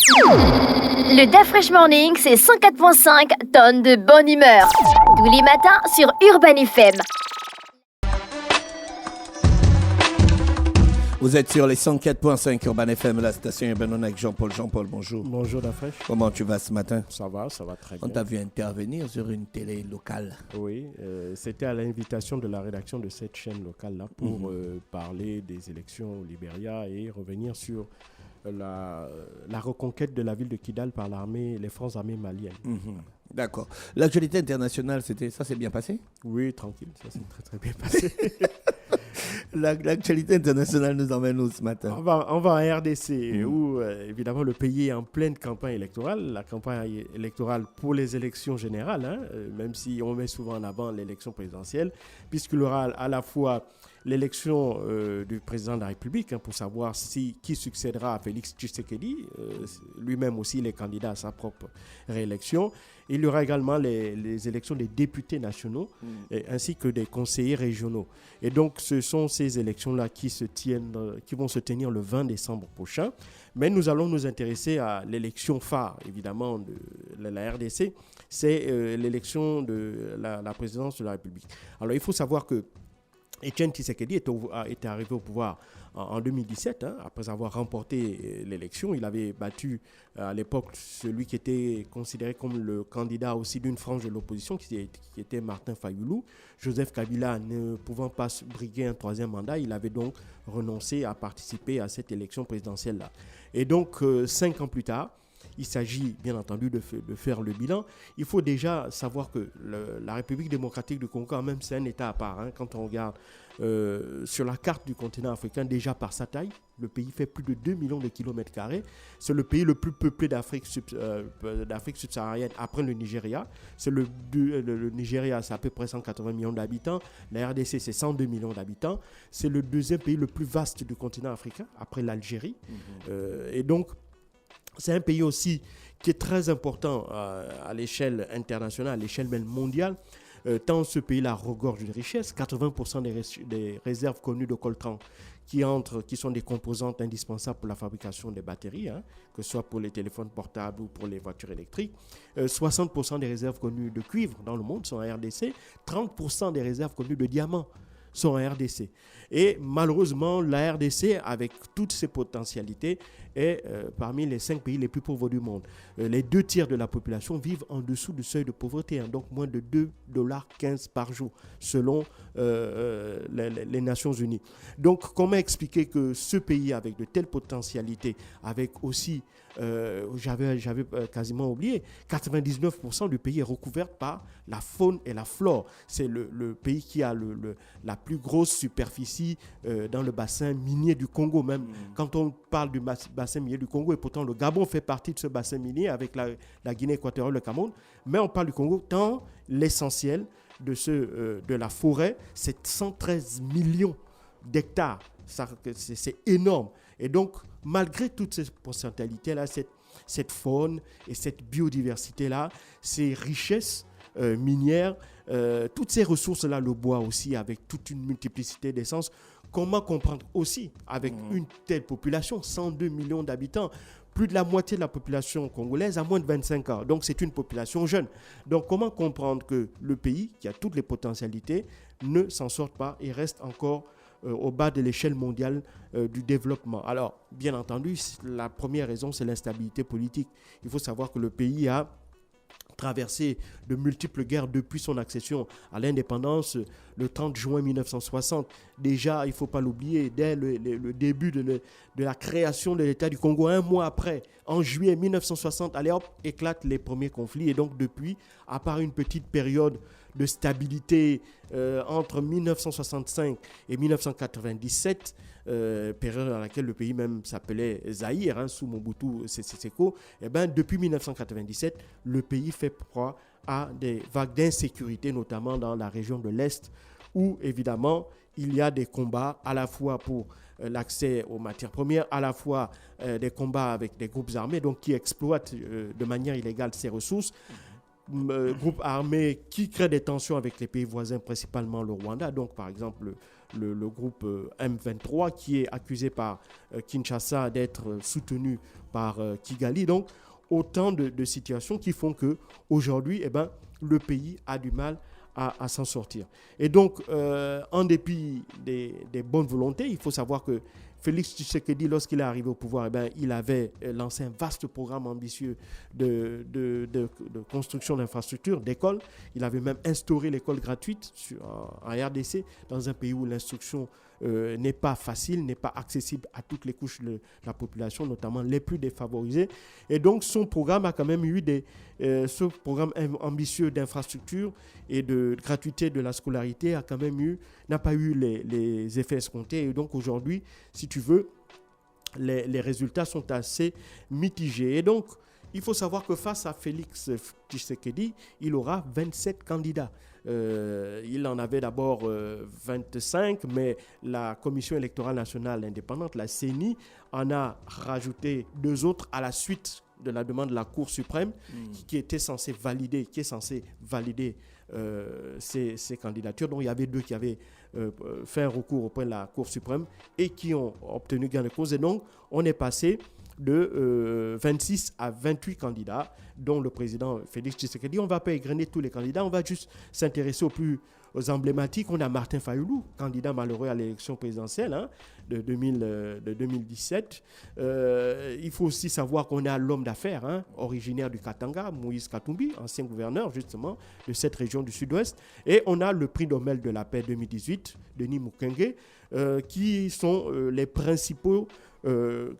Le DAF Fresh Morning, c'est 104.5 tonnes de bonne humeur. Tous les matins sur Urban FM. Vous êtes sur les 104.5 Urban FM, la station Urban avec Jean-Paul. Jean-Paul, bonjour. Bonjour Dafresh. Comment tu vas ce matin? Ça va très bien. On t'a vu intervenir sur une télé locale. Oui, c'était à l'invitation de la rédaction de cette chaîne locale-là pour parler des élections au Libéria et revenir sur la reconquête de la ville de Kidal par les forces armées maliennes. D'accord. L'actualité internationale, ça s'est bien passé? Oui, tranquille, ça s'est très très bien passé. L'actualité internationale nous emmène où ce matin? On va en RDC où évidemment le pays est en pleine campagne électorale. La campagne électorale pour les élections générales, même si on met souvent en avant l'élection présidentielle, puisqu'il y aura à la fois l'élection du président de la République pour savoir qui succédera à Félix Tshisekedi. Lui-même aussi, il est candidat à sa propre réélection. Il y aura également les élections des députés nationaux ainsi que des conseillers régionaux. Et donc, ce sont ces élections-là qui vont se tenir le 20 décembre prochain. Mais nous allons nous intéresser à l'élection phare, évidemment, de la RDC. C'est l'élection de la présidence de la République. Alors, il faut savoir que Etienne Tshisekedi était arrivé au pouvoir en 2017, après avoir remporté l'élection. Il avait battu à l'époque celui qui était considéré comme le candidat aussi d'une frange de l'opposition, qui était Martin Fayoulou. Joseph Kabila, ne pouvant pas briguer un troisième mandat, il avait donc renoncé à participer à cette élection présidentielle-là. Et donc, 5 ans plus tard, il s'agit bien entendu de faire le bilan. Il faut déjà savoir que la République démocratique du Congo, même c'est un État à part. Quand on regarde sur la carte du continent africain, déjà par sa taille, le pays fait plus de 2 millions de kilomètres carrés. C'est le pays le plus peuplé d'Afrique subsaharienne après le Nigeria. Le Nigeria, c'est à peu près 180 millions d'habitants. La RDC, c'est 102 millions d'habitants. C'est le deuxième pays le plus vaste du continent africain après l'Algérie. Et donc, c'est un pays aussi qui est très important à l'échelle internationale, à l'échelle même mondiale, tant ce pays-là regorge de richesses. 80% des réserves connues de coltan qui sont des composantes indispensables pour la fabrication des batteries, que ce soit pour les téléphones portables ou pour les voitures électriques. 60% des réserves connues de cuivre dans le monde sont en RDC. 30% des réserves connues de diamants sont en RDC. Et malheureusement, la RDC, avec toutes ses potentialités, est parmi les 5 pays les plus pauvres du monde. Les 2 tiers de la population vivent en dessous du seuil de pauvreté, donc moins de $2,15 par jour, selon les Nations Unies. Donc, comment expliquer que ce pays, avec de telles potentialités, avec aussi, j'avais quasiment oublié, 99% du pays est recouvert par la faune et la flore. C'est le pays qui a la plus grosse superficie dans le bassin minier du Congo. Même quand on parle du bassin minier du Congo, et pourtant le Gabon fait partie de ce bassin minier avec la Guinée équatoriale, le Cameroun, mais on parle du Congo, tant l'essentiel de la forêt, c'est 113 millions d'hectares. C'est énorme. Et donc, malgré toutes ces potentialités-là, cette faune et cette biodiversité-là, ces richesses minières, toutes ces ressources-là, le bois aussi, avec toute une multiplicité d'essences. Comment comprendre aussi, avec une telle population, 102 millions d'habitants, plus de la moitié de la population congolaise a moins de 25 ans. Donc, c'est une population jeune. Donc, comment comprendre que le pays, qui a toutes les potentialités, ne s'en sorte pas et reste encore au bas de l'échelle mondiale du développement? Alors, bien entendu, la première raison, c'est l'instabilité politique. Il faut savoir que le pays a traversé de multiples guerres depuis son accession à l'indépendance le 30 juin 1960. Déjà, il ne faut pas l'oublier, dès le début de la création de l'État du Congo, un mois après, en juillet 1960, allez hop, éclatent les premiers conflits. Et donc depuis, à part une petite période de stabilité entre 1965 et 1997, période dans laquelle le pays même s'appelait Zaïre, sous Mobutu Sese Seko, et depuis 1997, le pays fait proie à des vagues d'insécurité, notamment dans la région de l'Est, où évidemment il y a des combats à la fois pour l'accès aux matières premières, à la fois des combats avec des groupes armés donc qui exploitent de manière illégale ces ressources, groupes armés qui créent des tensions avec les pays voisins, principalement le Rwanda. Donc par exemple le groupe M23 qui est accusé par Kinshasa d'être soutenu par Kigali. Donc, autant de situations qui font qu'aujourd'hui, le pays a du mal à s'en sortir. Et donc, en dépit des bonnes volontés, il faut savoir que Félix Tshisekedi, lorsqu'il est arrivé au pouvoir, il avait lancé un vaste programme ambitieux de construction d'infrastructures, d'écoles. Il avait même instauré l'école gratuite en RDC, dans un pays où l'instruction n'est pas facile, n'est pas accessible à toutes les couches de la population, notamment les plus défavorisées. Et donc, son programme a quand même eu ce programme ambitieux d'infrastructures et de gratuité de la scolarité n'a pas eu les effets escomptés. Et donc, aujourd'hui, si tu veux, les résultats sont assez mitigés. Et donc, il faut savoir que face à Félix Tshisekedi, il aura 27 candidats. Il en avait d'abord 25, mais la Commission électorale nationale indépendante, la CENI, en a rajouté 2 autres à la suite de la demande de la Cour suprême qui est censée valider ces candidatures. Donc il y avait 2 qui avaient fait un recours auprès de la Cour suprême et qui ont obtenu gain de cause. Et donc on est passé de 26 à 28 candidats, dont le président Félix Tshisekedi. On ne va pas égrener tous les candidats, on va juste s'intéresser aux emblématiques. On a Martin Fayoulou, candidat malheureux à l'élection présidentielle de 2017. Il faut aussi savoir qu'on a l'homme d'affaires, originaire du Katanga, Moïse Katumbi, ancien gouverneur justement de cette région du sud-ouest. Et on a le prix Nobel de la paix 2018, Denis Mukwege, qui sont les principaux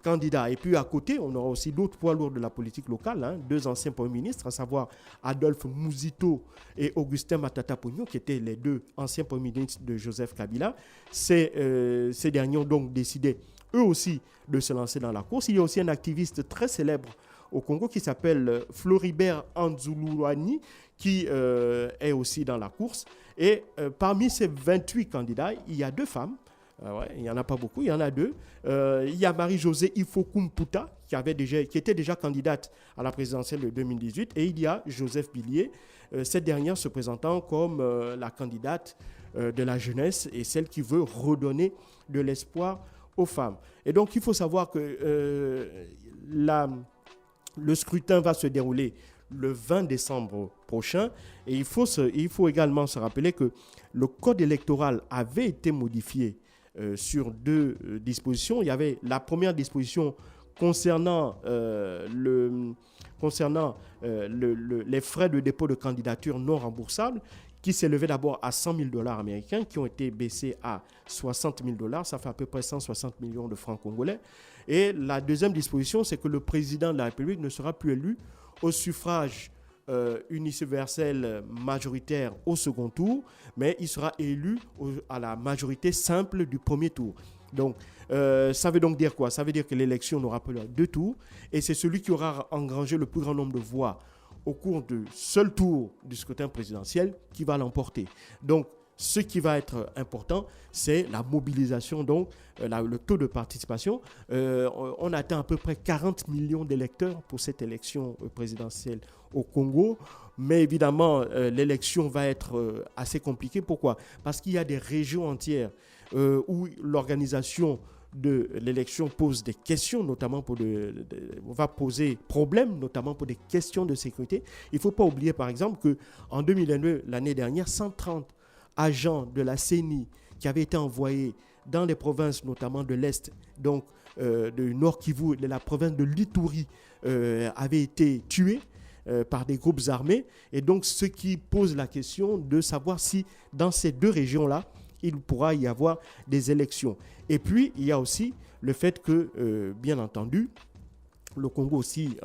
candidats. Et puis à côté, on aura aussi d'autres poids lourds de la politique locale, 2 anciens premiers ministres, à savoir Adolphe Mouzito et Augustin Matata Ponyo, qui étaient les 2 anciens premiers ministres de Joseph Kabila. Ces derniers ont donc décidé, eux aussi, de se lancer dans la course. Il y a aussi un activiste très célèbre au Congo qui s'appelle Floribert Anzuluani, qui est aussi dans la course. Et parmi ces 28 candidats, il y a 2 femmes. Il n'y en a pas beaucoup, il y en a 2. Il y a Marie-Josée Ifokoumputa, qui était déjà candidate à la présidentielle de 2018. Et il y a Joseph Billier, cette dernière se présentant comme la candidate de la jeunesse et celle qui veut redonner de l'espoir aux femmes. Et donc, il faut savoir que le scrutin va se dérouler le 20 décembre prochain. Et il faut également se rappeler que le code électoral avait été modifié sur 2 dispositions. Il y avait la première disposition concernant les frais de dépôt de candidature non remboursables, qui s'élevaient d'abord à 100 000 $ américains, qui ont été baissés à 60 000 $. Ça fait à peu près 160 millions de francs congolais. Et la deuxième disposition, c'est que le président de la République ne sera plus élu au suffrage universel majoritaire au second tour, mais il sera élu à la majorité simple du premier tour. Donc, ça veut donc dire quoi? Ça veut dire que l'élection n'aura pas 2 tours, et c'est celui qui aura engrangé le plus grand nombre de voix au cours du seul tour du scrutin présidentiel qui va l'emporter. Donc, ce qui va être important, c'est la mobilisation, donc le taux de participation. On atteint à peu près 40 millions d'électeurs pour cette élection présidentielle au Congo. Mais évidemment, l'élection va être assez compliquée. Pourquoi? Parce qu'il y a des régions entières où l'organisation de l'élection pose des questions, notamment va poser problème, notamment pour des questions de sécurité. Il ne faut pas oublier, par exemple, qu'en 2022, l'année dernière, 130 agents de la CENI qui avaient été envoyés dans les provinces, notamment de l'Est, donc de Nord Kivu, de la province de l'Ituri, avaient été tués par des groupes armés. Et donc, ce qui pose la question de savoir si dans ces 2 régions-là, il pourra y avoir des élections. Et puis, il y a aussi le fait que, bien entendu, le Congo aussi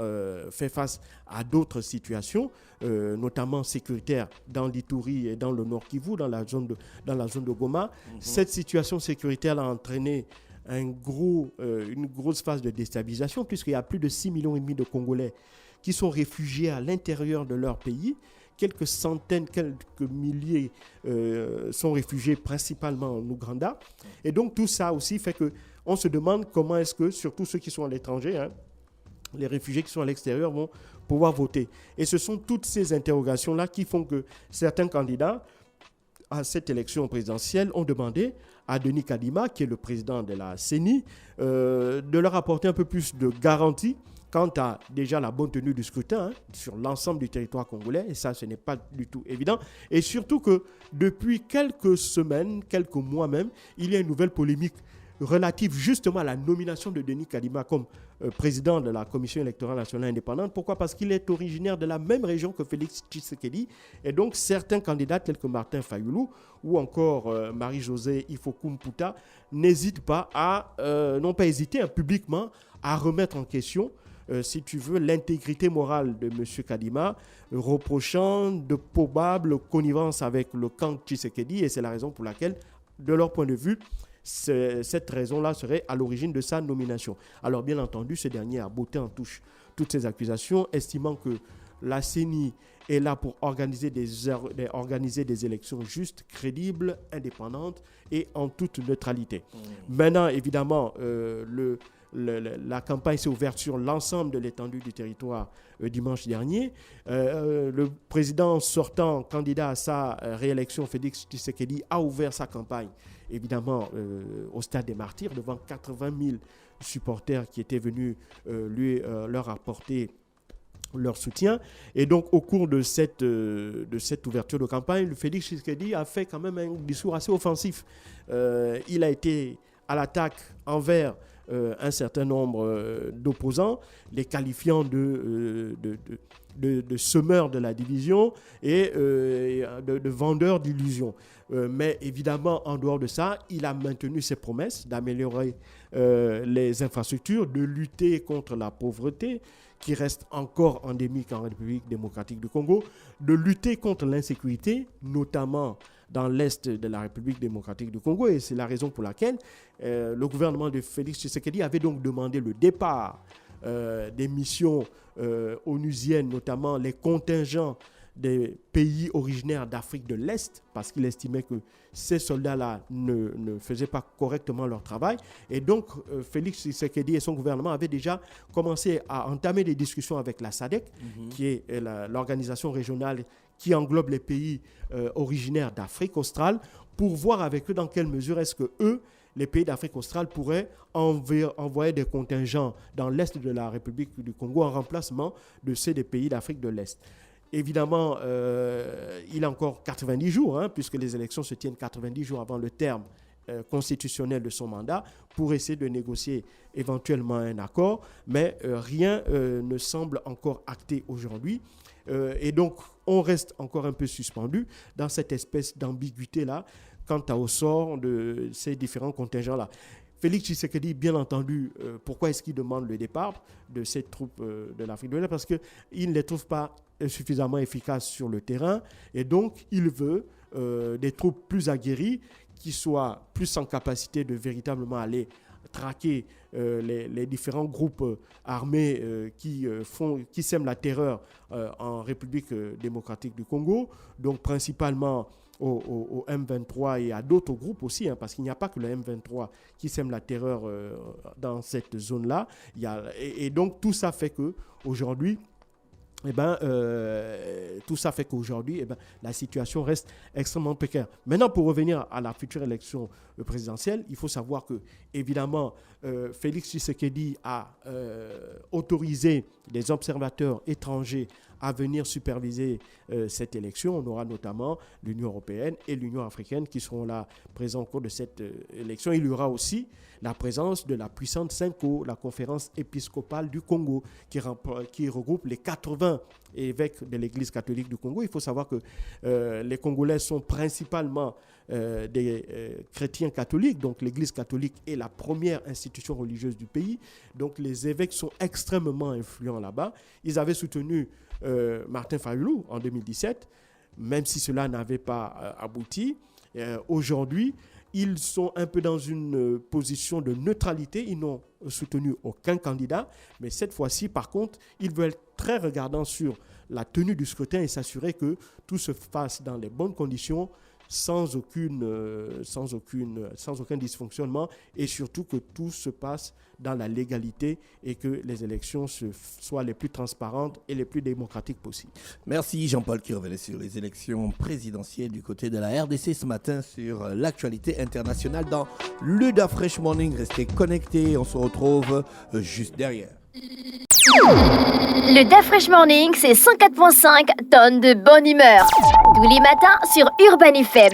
fait face à d'autres situations, notamment sécuritaires dans l'Ituri et dans le Nord Kivu, dans la zone de Goma. Cette situation sécuritaire a entraîné une grosse phase de déstabilisation, puisqu'il y a plus de 6,5 millions de Congolais qui sont réfugiés à l'intérieur de leur pays. Quelques centaines, quelques milliers sont réfugiés principalement en Ouganda. Et donc tout ça aussi fait qu'on se demande comment est-ce que, surtout ceux qui sont à l'étranger, les réfugiés qui sont à l'extérieur vont pouvoir voter. Et ce sont toutes ces interrogations-là qui font que certains candidats à cette élection présidentielle ont demandé à Denis Kadima, qui est le président de la CENI, de leur apporter un peu plus de garanties quant à déjà la bonne tenue du scrutin sur l'ensemble du territoire congolais, et ça, ce n'est pas du tout évident. Et surtout que depuis quelques semaines, quelques mois même, il y a une nouvelle polémique relative justement à la nomination de Denis Kadima comme président de la Commission électorale nationale indépendante. Pourquoi ? Parce qu'il est originaire de la même région que Félix Tshisekedi. Et donc, certains candidats tels que Martin Fayoulou ou encore Marie-Josée Ifokoumputa n'hésitent pas n'ont pas hésité publiquement à remettre en question si tu veux, l'intégrité morale de M. Kadima, reprochant de probables connivences avec le camp Tshisekedi. Et c'est la raison pour laquelle, de leur point de vue, cette raison-là serait à l'origine de sa nomination. Alors, bien entendu, ce dernier a botté en touche toutes ces accusations, estimant que la CENI est là pour organiser des élections justes, crédibles, indépendantes et en toute neutralité. Maintenant, évidemment, la campagne s'est ouverte sur l'ensemble de l'étendue du territoire dimanche dernier. Le président sortant, candidat à sa réélection, Félix Tshisekedi, a ouvert sa campagne, évidemment, au Stade des Martyrs, devant 80 000 supporters qui étaient venus leur apporter leur soutien. Et donc, au cours de cette ouverture de campagne, Félix Tshisekedi a fait quand même un discours assez offensif. Il a été à l'attaque envers un certain nombre d'opposants, les qualifiant de semeurs de la division et de vendeurs d'illusions. Mais évidemment, en dehors de ça, il a maintenu ses promesses d'améliorer les infrastructures, de lutter contre la pauvreté, qui reste encore endémique en République démocratique du Congo, de lutter contre l'insécurité, notamment dans l'est de la République démocratique du Congo. Et c'est la raison pour laquelle le gouvernement de Félix Tshisekedi avait donc demandé le départ des missions onusiennes, notamment les contingents des pays originaires d'Afrique de l'Est, parce qu'il estimait que ces soldats-là ne faisaient pas correctement leur travail. Et donc, Félix Tshisekedi et son gouvernement avaient déjà commencé à entamer des discussions avec la SADC, qui est l'organisation régionale qui englobe les pays originaires d'Afrique australe, pour voir avec eux dans quelle mesure est-ce que eux, les pays d'Afrique australe, pourraient envoyer des contingents dans l'est de la République du Congo en remplacement de ceux des pays d'Afrique de l'Est. Évidemment, il a encore 90 jours, puisque les élections se tiennent 90 jours avant le terme constitutionnel de son mandat, pour essayer de négocier éventuellement un accord, mais rien ne semble encore acté aujourd'hui. Et donc, on reste encore un peu suspendu dans cette espèce d'ambiguïté-là quant au sort de ces différents contingents-là. Félix Tshisekedi, bien entendu, pourquoi est-ce qu'il demande le départ de ces troupes de l'Afrique de l'Est ? Parce qu'il ne les trouve pas suffisamment efficaces sur le terrain, et donc il veut des troupes plus aguerries, qui soient plus en capacité de véritablement aller traquer les différents groupes armés qui sèment la terreur en République démocratique du Congo, donc principalement au M23 et à d'autres groupes aussi, parce qu'il n'y a pas que le M23 qui sème la terreur dans cette zone-là. Et donc tout ça fait qu'aujourd'hui, la situation reste extrêmement précaire. Maintenant, pour revenir à la future élection présidentielle, il faut savoir que, évidemment, Félix Tshisekedi a autorisé des observateurs étrangers à venir superviser cette élection. On aura notamment l'Union européenne et l'Union africaine qui seront là présents au cours de cette élection. Il y aura aussi la présence de la puissante CENCO, la conférence épiscopale du Congo, qui regroupe les 80 évêques de l'Église catholique du Congo. Il faut savoir que les Congolais sont principalement des chrétiens catholiques, donc l'Église catholique est la première institution religieuse du pays. Donc les évêques sont extrêmement influents là-bas. Ils avaient soutenu Martin Fayoulou en 2017, même si cela n'avait pas abouti. Aujourd'hui, ils sont un peu dans une position de neutralité. Ils n'ont soutenu aucun candidat. Mais cette fois-ci, par contre, ils veulent être très regardants sur la tenue du scrutin et s'assurer que tout se fasse dans les bonnes conditions, sans aucun dysfonctionnement, et surtout que tout se passe dans la légalité et que les élections soient les plus transparentes et les plus démocratiques possibles. Merci Jean-Paul qui revenait sur les élections présidentielles du côté de la RDC ce matin sur l'actualité internationale dans le Da Fresh Morning. Restez connectés, on se retrouve juste derrière. Le Da Fresh Morning, c'est 104.5 tonnes de bonne humeur. Tous les matins sur Urban FM.